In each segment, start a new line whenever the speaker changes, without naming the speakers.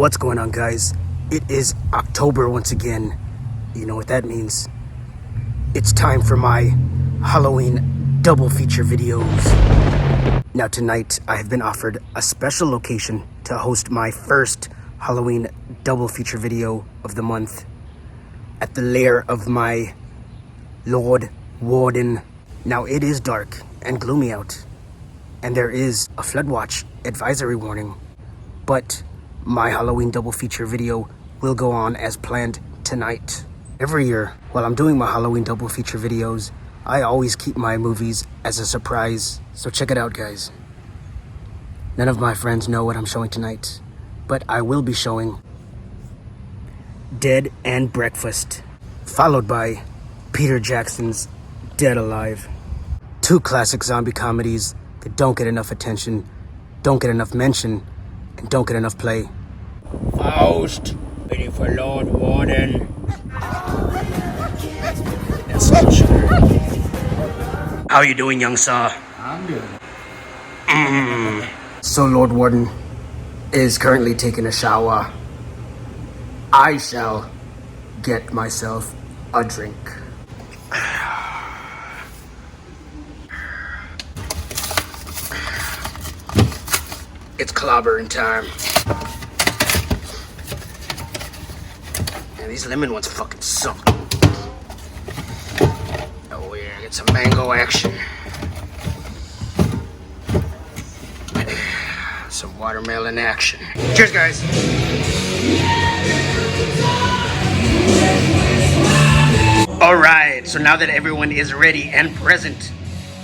What's going on, guys? It is October once again. You know what that means. It's time for my Halloween double feature videos. Now tonight, I have been offered a special location to host my first Halloween double feature video of the month at the lair of my Lord Warden. Now it is dark and gloomy out, and there is a flood watch advisory warning, but my Halloween double feature video will go on as planned tonight. Every year, while I'm doing my Halloween double feature videos, I always keep my movies as a surprise. So check it out, guys. None of my friends know what I'm showing tonight, but I will be showing Dead and Breakfast, followed by Peter Jackson's Dead Alive. Two classic zombie comedies that don't get enough attention, don't get enough mention, and don't get enough play. Faust, bidding for Lord Warden. That's some sugar. How you doing, young sir?
I'm good.
So Lord Warden is currently taking a shower. I shall get myself a drink. It's clobbering time. Man, these lemon ones fucking suck. Oh yeah, get some mango action. Some watermelon action. Cheers, guys. All right, so now that everyone is ready and present,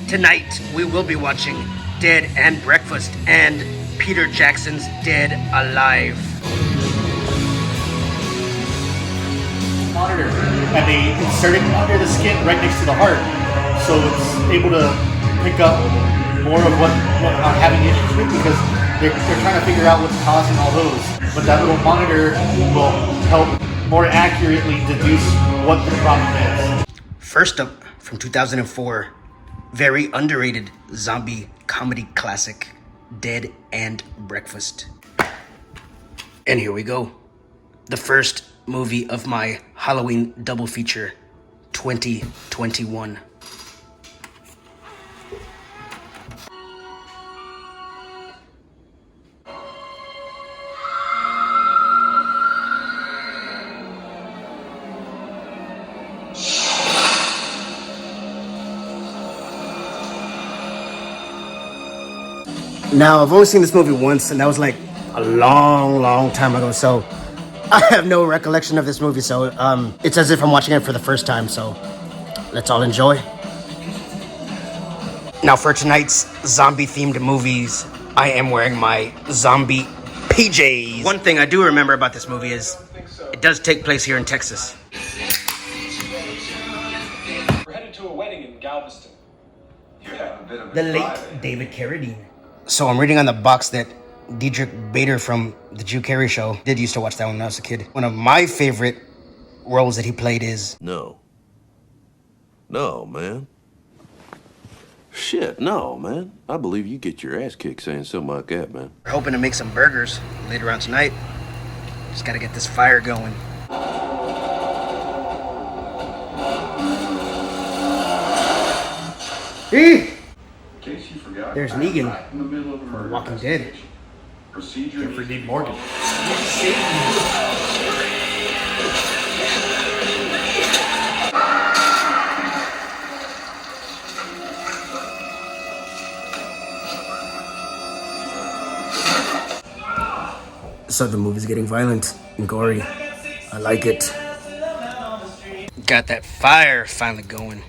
tonight we will be watching Dead and Breakfast and Peter Jackson's Dead Alive.
Monitor, and they insert it under the skin right next to the heart, so it's able to pick up more of what having issues with, because they're trying to figure out what's causing all those. But that little monitor will help more accurately deduce what the problem is.
First up, from 2004, very underrated zombie comedy classic, Dead and Breakfast. And here we go. The first movie of my Halloween double feature, 2021. Now, I've only seen this movie once, and that was like a long time ago, so I have no recollection of this movie, so it's as if I'm watching it for the first time, so let's all enjoy. Now, for tonight's zombie-themed movies, I am wearing my zombie PJs. One thing I do remember about this movie is it does take place here in Texas.
We're headed to a wedding in Galveston.
The late David Carradine. So I'm reading on the box that Diedrich Bader from the Drew Carey Show did used to watch that when I was a kid. One of my favorite roles that he played is...
No, man. Shit, no, man. I believe you get your ass kicked saying something like that, man.
We're hoping to make some burgers later on tonight. Just gotta get this fire going. There's Negan from Walking Dead.
Jeffrey D. Morgan.
So the movie's getting violent and gory. I like it. Got that fire finally going.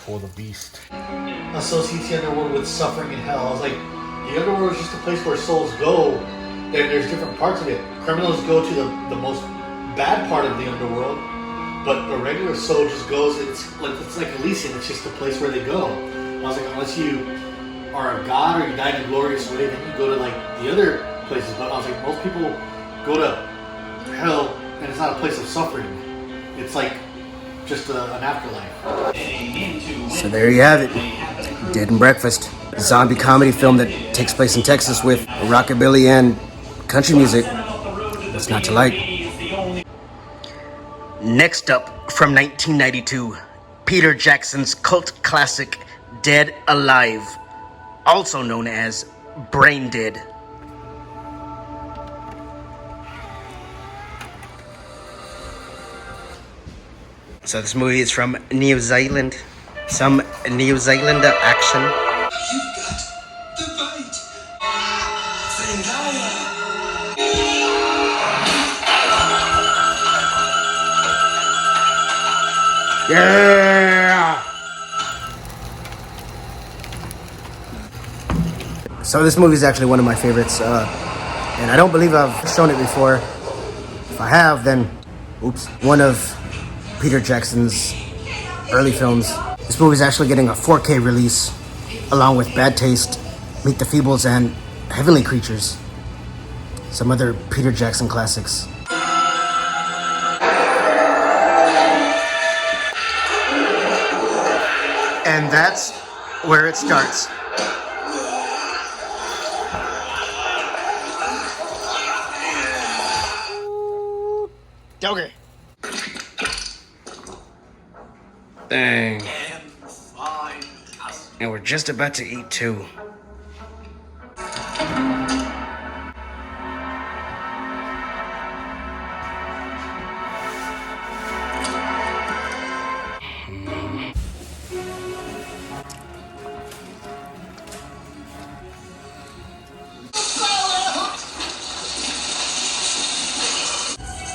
For the beast. Associates the underworld with suffering and hell. I was like, the underworld is just a place where souls go. There's different parts of it. Criminals go to the most bad part of the underworld, but a regular soul just goes. It's like Elysium. It's just a place where they go. I was like, unless you are a god or you die in a glorious way, then you go to like the other places. But I was like, most people go to hell and it's not a place of suffering. It's like just an afterlife.
So there you have it. Dead and Breakfast. A zombie comedy film that takes place in Texas with rockabilly and country music. What's not to like? Next up, from 1992, Peter Jackson's cult classic, Dead Alive, also known as Braindead. So this movie is from New Zealand. Some New Zealand action.
You've got the bite.
Yeah! So this movie is actually one of my favorites, and I don't believe I've shown it before. If I have, then, oops, one of Peter Jackson's early films. This movie is actually getting a 4K release, along with Bad Taste, Meet the Feebles, and Heavenly Creatures. Some other Peter Jackson classics. And that's where it starts. Okay. Dang. And we're just about to eat too.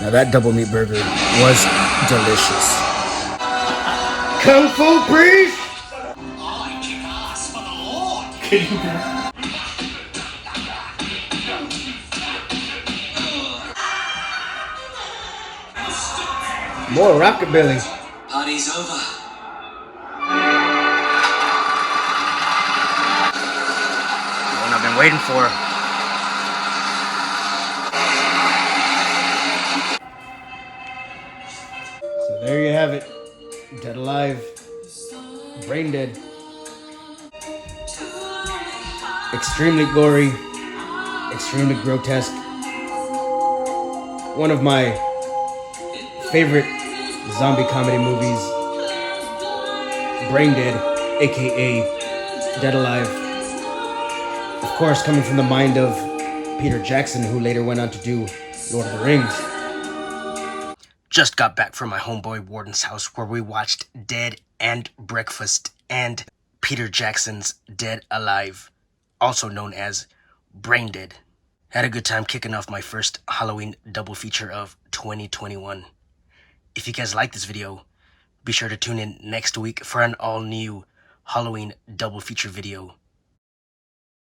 Now that double meat burger was delicious. Kung Fu Priest!
I kick ass for the Lord.
Can you?
More rockabilly.
Party's over.
One I've been waiting for. So there you have it. Dead Alive. Braindead. Extremely gory. Extremely grotesque. One of my favorite zombie comedy movies. Braindead, aka Dead Alive. Of course, coming from the mind of Peter Jackson, who later went on to do Lord of the Rings. Just got back from my homeboy Warden's house where we watched Dead and Breakfast and Peter Jackson's Dead Alive, also known as Braindead. Had a good time kicking off my first Halloween double feature of 2021. If you guys like this video, be sure to tune in next week for an all-new Halloween double feature video.